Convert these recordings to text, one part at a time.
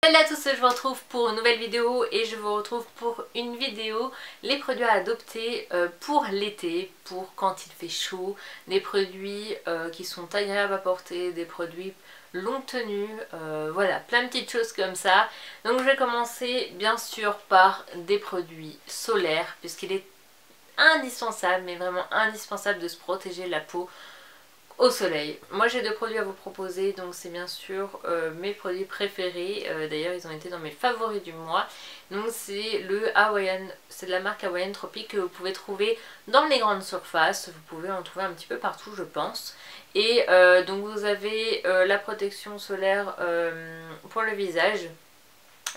Salut à tous, je vous retrouve pour une nouvelle vidéo et je vous retrouve pour une vidéo les produits à adopter pour l'été, pour quand il fait chaud, des produits qui sont agréables à porter, des produits longue tenue, voilà, plein de petites choses comme ça. Donc je vais commencer bien sûr par des produits solaires puisqu'il est indispensable, mais vraiment indispensable de se protéger la peau au soleil. Moi j'ai deux produits à vous proposer, donc c'est bien sûr mes produits préférés, d'ailleurs ils ont été dans mes favoris du mois. Donc c'est le Hawaiian, c'est de la marque Hawaiian Tropic que vous pouvez trouver dans les grandes surfaces, vous pouvez en trouver un petit peu partout je pense. Et donc vous avez la protection solaire pour le visage,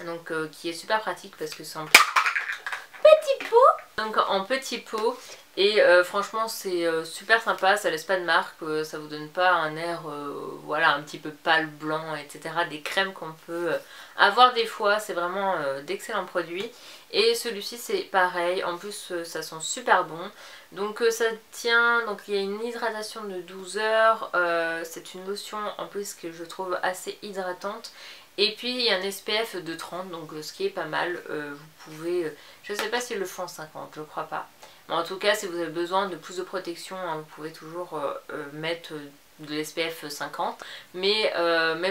donc qui est super pratique parce que c'est en petit pot. Donc en petit pot. Et franchement c'est super sympa, ça laisse pas de marque, ça vous donne pas un air voilà, un petit peu pâle, blanc, etc. Des crèmes qu'on peut avoir des fois, c'est vraiment d'excellents produits. Et celui-ci c'est pareil, en plus ça sent super bon. Donc ça tient, donc il y a une hydratation de 12 heures, c'est une lotion en plus que je trouve assez hydratante. Et puis il y a un SPF de 30, donc ce qui est pas mal, vous pouvez, je sais pas s'ils le font en 50, je crois pas. Mais en tout cas si vous avez besoin de plus de protection, hein, vous pouvez toujours mettre de l'SPF 50. Mais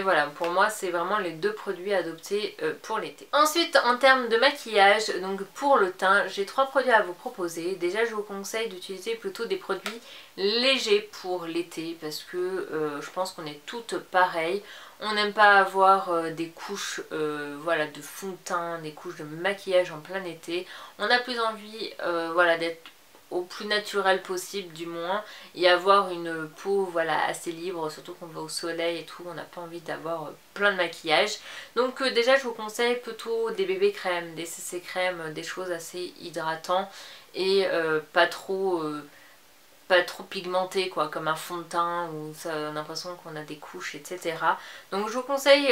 voilà, pour moi c'est vraiment les deux produits à adopter pour l'été. Ensuite en termes de maquillage, donc pour le teint, j'ai trois produits à vous proposer. Déjà je vous conseille d'utiliser plutôt des produits légers pour l'été parce que je pense qu'on est toutes pareilles. On n'aime pas avoir des couches voilà, de fond de teint, des couches de maquillage en plein été. On a plus envie voilà, d'être au plus naturel possible du moins, et avoir une peau voilà, assez libre, surtout qu'on va au soleil et tout, on n'a pas envie d'avoir plein de maquillage. Donc déjà je vous conseille plutôt des bébés crèmes, des CC crèmes, des choses assez hydratantes et pas trop pigmenté quoi, comme un fond de teint où ça a l'impression qu'on a des couches, etc. Donc je vous conseille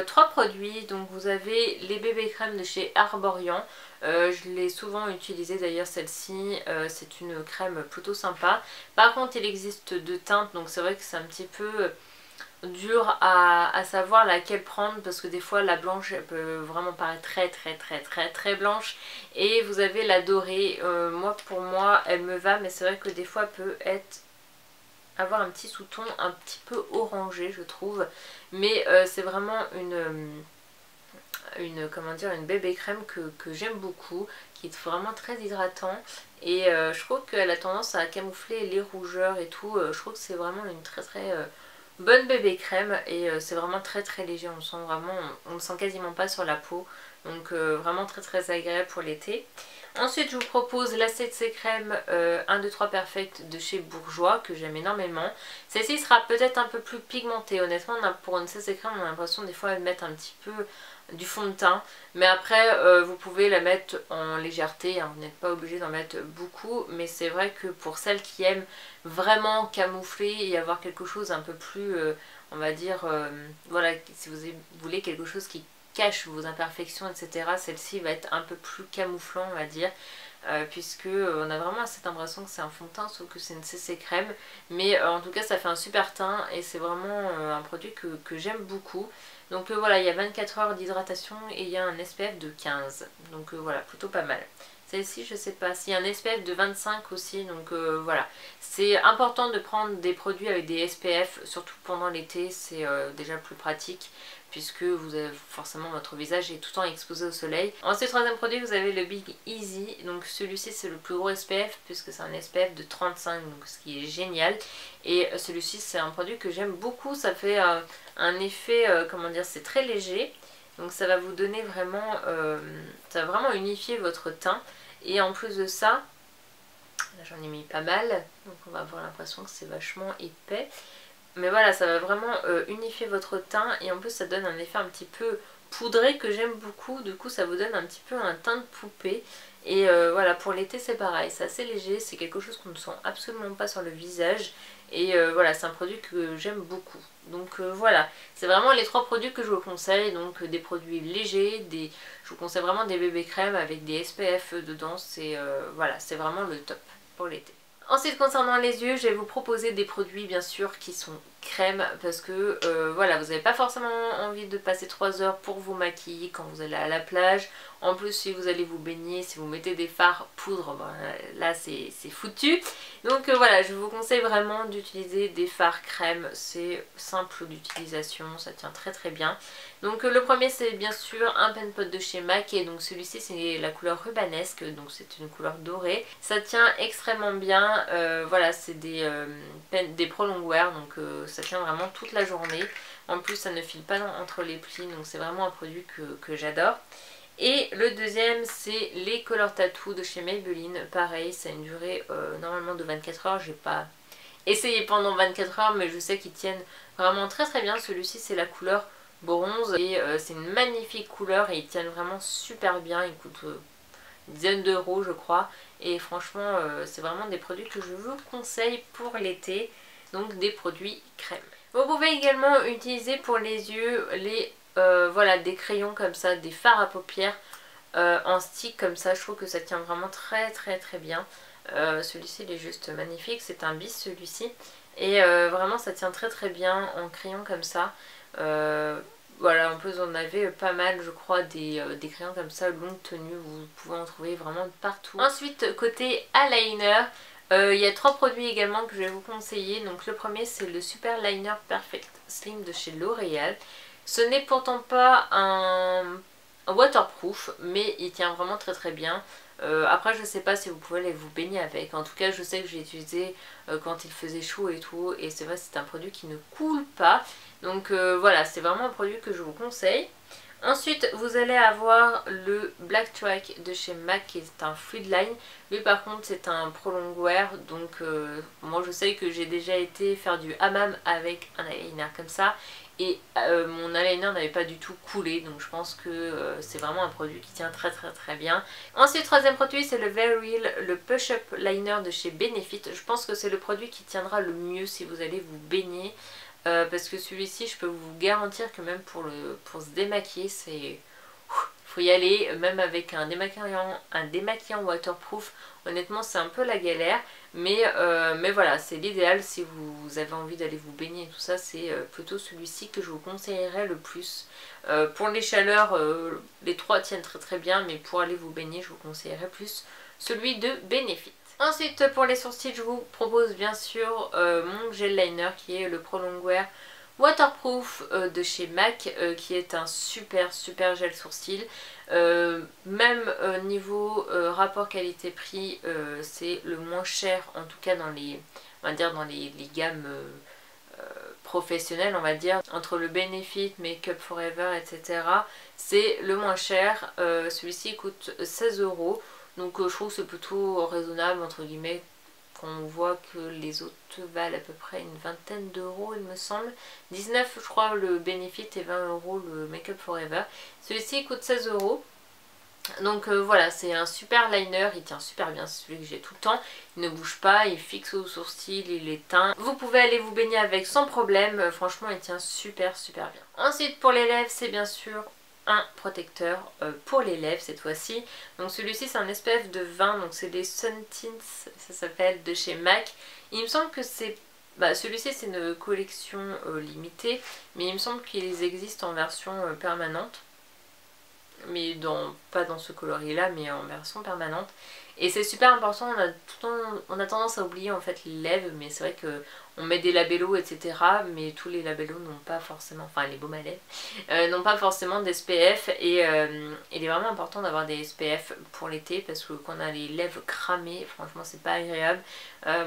trois produits. Donc vous avez les bébés crèmes de chez Arborian. Je l'ai souvent utilisé d'ailleurs celle-ci, c'est une crème plutôt sympa. Par contre il existe deux teintes, donc c'est vrai que c'est un petit peu dur à savoir laquelle prendre parce que des fois la blanche elle peut vraiment paraître très blanche, et vous avez la dorée, pour moi elle me va, mais c'est vrai que des fois elle peut avoir un petit sous-ton un petit peu orangé je trouve, mais c'est vraiment comment dire, une bébé crème que j'aime beaucoup, qui est vraiment très hydratant, et je trouve qu'elle a tendance à camoufler les rougeurs et tout. Je trouve que c'est vraiment une très bonne bébé crème, et c'est vraiment très léger, on sent vraiment, on le sent quasiment pas sur la peau, donc vraiment très agréable pour l'été. Ensuite je vous propose la CC crème 1, 2, 3 Perfect de chez Bourjois que j'aime énormément. Celle-ci sera peut-être un peu plus pigmentée, honnêtement pour une CC crème on a l'impression des fois de mettre un petit peu du fond de teint, mais après vous pouvez la mettre en légèreté, hein, vous n'êtes pas obligé d'en mettre beaucoup, mais c'est vrai que pour celles qui aiment vraiment camoufler et avoir quelque chose un peu plus on va dire voilà, si vous voulez quelque chose qui cache vos imperfections, etc., celle-ci va être un peu plus camouflant on va dire, puisque on a vraiment cette impression que c'est un fond de teint sauf que c'est une CC crème, mais en tout cas ça fait un super teint et c'est vraiment un produit que j'aime beaucoup. Donc voilà, il y a 24 heures d'hydratation et il y a un SPF de 15, donc voilà, plutôt pas mal. Celle-ci je sais pas, s'il y a un SPF de 25 aussi, donc voilà. C'est important de prendre des produits avec des SPF, surtout pendant l'été, c'est déjà plus pratique puisque vous avez forcément votre visage est tout le temps exposé au soleil. Ensuite, troisième produit, vous avez le Big Easy. Donc celui-ci c'est le plus gros SPF puisque c'est un SPF de 35, donc ce qui est génial. Et celui-ci c'est un produit que j'aime beaucoup, ça fait un effet, comment dire, c'est très léger. Donc ça va vous donner vraiment, ça va vraiment unifier votre teint. Et en plus de ça, là j'en ai mis pas mal, donc on va avoir l'impression que c'est vachement épais. Mais voilà, ça va vraiment unifier votre teint et en plus ça donne un effet un petit peu poudré que j'aime beaucoup. Du coup ça vous donne un petit peu un teint de poupée. Et voilà, pour l'été c'est pareil, c'est assez léger, c'est quelque chose qu'on ne sent absolument pas sur le visage. Et voilà, c'est un produit que j'aime beaucoup. Donc voilà, c'est vraiment les trois produits que je vous conseille. Donc des produits légers, je vous conseille vraiment des bébés crèmes avec des SPF dedans. Voilà, c'est vraiment le top pour l'été. Ensuite concernant les yeux, je vais vous proposer des produits bien sûr qui sont crème parce que voilà, vous n'avez pas forcément envie de passer 3 heures pour vous maquiller quand vous allez à la plage. En plus, si vous allez vous baigner, si vous mettez des fards poudre, ben, là c'est foutu. Donc voilà, je vous conseille vraiment d'utiliser des fards crème, c'est simple d'utilisation, ça tient très très bien. Donc le premier c'est bien sûr un pen pot de chez MAC et donc celui-ci c'est la couleur rubanesque, donc c'est une couleur dorée. Ça tient extrêmement bien, voilà, c'est des prolong wear, donc ça tient vraiment toute la journée. En plus ça ne file pas entre les plis, donc c'est vraiment un produit que j'adore. Et le deuxième c'est les Color Tattoo de chez Maybelline. Pareil, ça a une durée normalement de 24 heures. J'ai pas essayé pendant 24 heures mais je sais qu'ils tiennent vraiment très très bien. Celui-ci c'est la couleur bronze et c'est une magnifique couleur et ils tiennent vraiment super bien. Ils coûtent une dizaine d'euros je crois. Et franchement c'est vraiment des produits que je vous conseille pour l'été. Donc des produits crème. Vous pouvez également utiliser pour les yeux voilà, des crayons comme ça, des fards à paupières en stick comme ça. Je trouve que ça tient vraiment très très très bien. Celui-ci il est juste magnifique, c'est un bis celui-ci. Et vraiment ça tient très très bien en crayon comme ça. Voilà, en plus on avait pas mal je crois des crayons comme ça longue tenue, vous pouvez en trouver vraiment partout. Ensuite côté eyeliner, il y a 3 produits également que je vais vous conseiller. Donc le premier c'est le Super Liner Perfect Slim de chez L'Oréal. Ce n'est pourtant pas un waterproof mais il tient vraiment très très bien. Après je sais pas si vous pouvez aller vous baigner avec. En tout cas je sais que j'ai utilisé quand il faisait chaud et tout. Et c'est vrai c'est un produit qui ne coule pas. Donc voilà, c'est vraiment un produit que je vous conseille. Ensuite vous allez avoir le Black Track de chez MAC qui est un fluid line. Lui par contre c'est un prolong wear. Donc moi je sais que j'ai déjà été faire du hammam avec un eyeliner comme ça. Et mon eyeliner n'avait pas du tout coulé, donc je pense que c'est vraiment un produit qui tient très très très bien. Ensuite, troisième produit, c'est le Very Real, le Push Up Liner de chez Benefit. Je pense que c'est le produit qui tiendra le mieux si vous allez vous baigner. Parce que celui-ci, je peux vous garantir que même pour se démaquiller, c'est... faut y aller, même avec un démaquillant waterproof. Honnêtement c'est un peu la galère, mais voilà, c'est l'idéal si vous avez envie d'aller vous baigner et tout ça. C'est plutôt celui-ci que je vous conseillerais le plus. Pour les chaleurs, les 3 tiennent très très bien, mais pour aller vous baigner je vous conseillerais plus celui de Benefit. Ensuite pour les sourcils je vous propose bien sûr mon gel liner qui est le Prolong Wear Waterproof de chez MAC qui est un super gel sourcil. Même niveau rapport qualité-prix c'est le moins cher, en tout cas dans les, on va dire dans les gammes professionnelles, on va dire, entre le Benefit, Make Up For Ever, etc. C'est le moins cher. Celui-ci coûte 16 euros, donc je trouve que c'est plutôt raisonnable entre guillemets. On voit que les autres valent à peu près une vingtaine d'euros il me semble. 19 je crois le Benefit et 20 euros le Make Up For Ever. Celui-ci coûte 16 euros. Donc voilà, c'est un super liner, il tient super bien, c'est celui que j'ai tout le temps. Il ne bouge pas, il fixe au sourcil, il est teint. Vous pouvez aller vous baigner avec sans problème, franchement il tient super bien. Ensuite pour les lèvres c'est bien sûr un protecteur pour les lèvres cette fois-ci. Donc celui-ci c'est un SPF de 20, donc c'est des Sun Tints, ça s'appelle, de chez MAC. Il me semble que c'est... celui-ci c'est une collection limitée, mais il me semble qu'ils existent en version permanente. Mais pas dans ce coloris là, mais en version permanente. Et c'est super important, on a tendance à oublier en fait les lèvres, mais c'est vrai que on met des labellos etc. Mais tous les labellos n'ont pas forcément, enfin les baumes à lèvres, n'ont pas forcément d'SPF. Et il est vraiment important d'avoir des SPF pour l'été, parce que quand on a les lèvres cramées, franchement c'est pas agréable.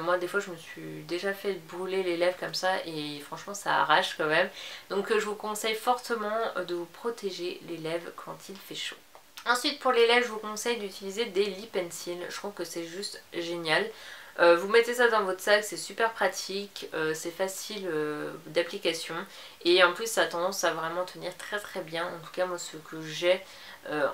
Moi des fois je me suis déjà fait brûler les lèvres comme ça, et franchement ça arrache quand même. Donc je vous conseille fortement de vous protéger les lèvres quand il fait chaud. Ensuite pour les lèvres je vous conseille d'utiliser des lip pencils, je trouve que c'est juste génial. Vous mettez ça dans votre sac, c'est super pratique, c'est facile d'application, et en plus ça a tendance à vraiment tenir très bien. En tout cas moi ceux que j'ai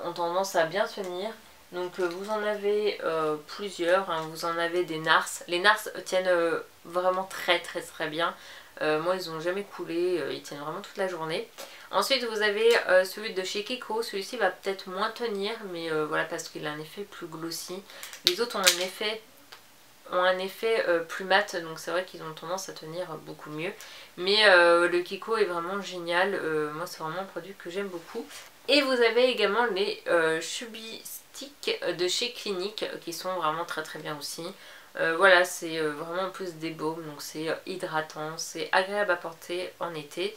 ont tendance à bien tenir. Donc vous en avez plusieurs, hein. Vous en avez des NARS. Les NARS tiennent vraiment très bien. Moi ils n'ont jamais coulé, ils tiennent vraiment toute la journée. Ensuite vous avez celui de chez Kiko, celui-ci va peut-être moins tenir, mais voilà, parce qu'il a un effet plus glossy. Les autres ont un effet ont un effet plus mat, donc c'est vrai qu'ils ont tendance à tenir beaucoup mieux. Mais le Kiko est vraiment génial, moi c'est vraiment un produit que j'aime beaucoup. Et vous avez également les Chubby Stick de chez Clinique qui sont vraiment très très bien aussi. Voilà, c'est vraiment en plus des baumes, donc c'est hydratant, c'est agréable à porter en été.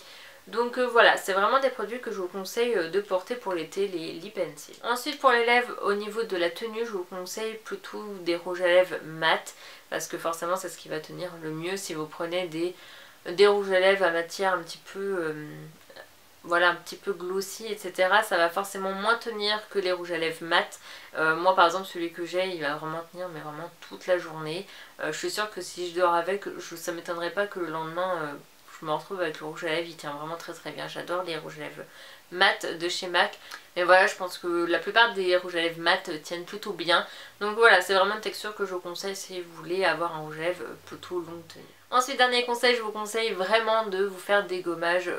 Donc voilà, c'est vraiment des produits que je vous conseille de porter pour l'été, les lip pencil. Ensuite pour les lèvres, au niveau de la tenue, je vous conseille plutôt des rouges à lèvres mat, parce que forcément c'est ce qui va tenir le mieux si vous prenez des rouges à lèvres à matière un petit peu... voilà, un petit peu glossy, etc. Ça va forcément moins tenir que les rouges à lèvres mat. Moi par exemple celui que j'ai, il va vraiment tenir mais vraiment toute la journée. Je suis sûre que si je dors avec, ça m'étonnerait pas que le lendemain je me retrouve avec le rouge à lèvres. Il tient vraiment très très bien. J'adore les rouges à lèvres mat de chez MAC. Mais voilà, je pense que la plupart des rouges à lèvres mat tiennent plutôt bien. Donc voilà, c'est vraiment une texture que je vous conseille si vous voulez avoir un rouge à lèvres plutôt longue tenue. Ensuite, dernier conseil, je vous conseille vraiment de vous faire des gommages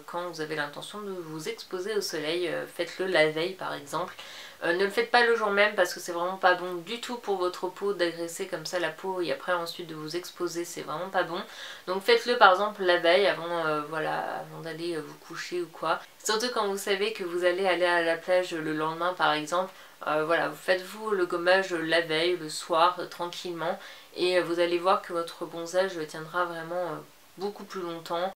quand vous avez l'intention de vous exposer au soleil. Faites-le la veille par exemple. Ne le faites pas le jour même parce que c'est vraiment pas bon du tout pour votre peau d'agresser comme ça la peau et après ensuite de vous exposer, c'est vraiment pas bon. Donc faites-le par exemple la veille avant, voilà, avant d'aller vous coucher ou quoi. Surtout quand vous savez que vous allez aller à la plage le lendemain par exemple. Voilà, faites-vous le gommage la veille, le soir, tranquillement, et vous allez voir que votre bronzage tiendra vraiment beaucoup plus longtemps.